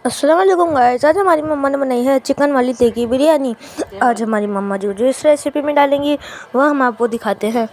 अस्सलाम वालेकुम गाइस। आज हमारी मम्मा ने बनाई है चिकन वाली देगी बिरयानी। आज हमारी मम्मा जो जो इस रेसिपी में डालेंगी वह हम आपको दिखाते हैं।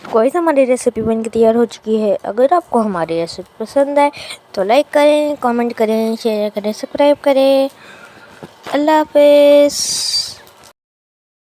गाइस, हमारी रेसिपी बनके तैयार हो चुकी है। अगर आपको हमारी रेसिपी पसंद आए तो लाइक करें, कमेंट करें, शेयर करें, सब्सक्राइब करें। अल्लाह हाफिज़।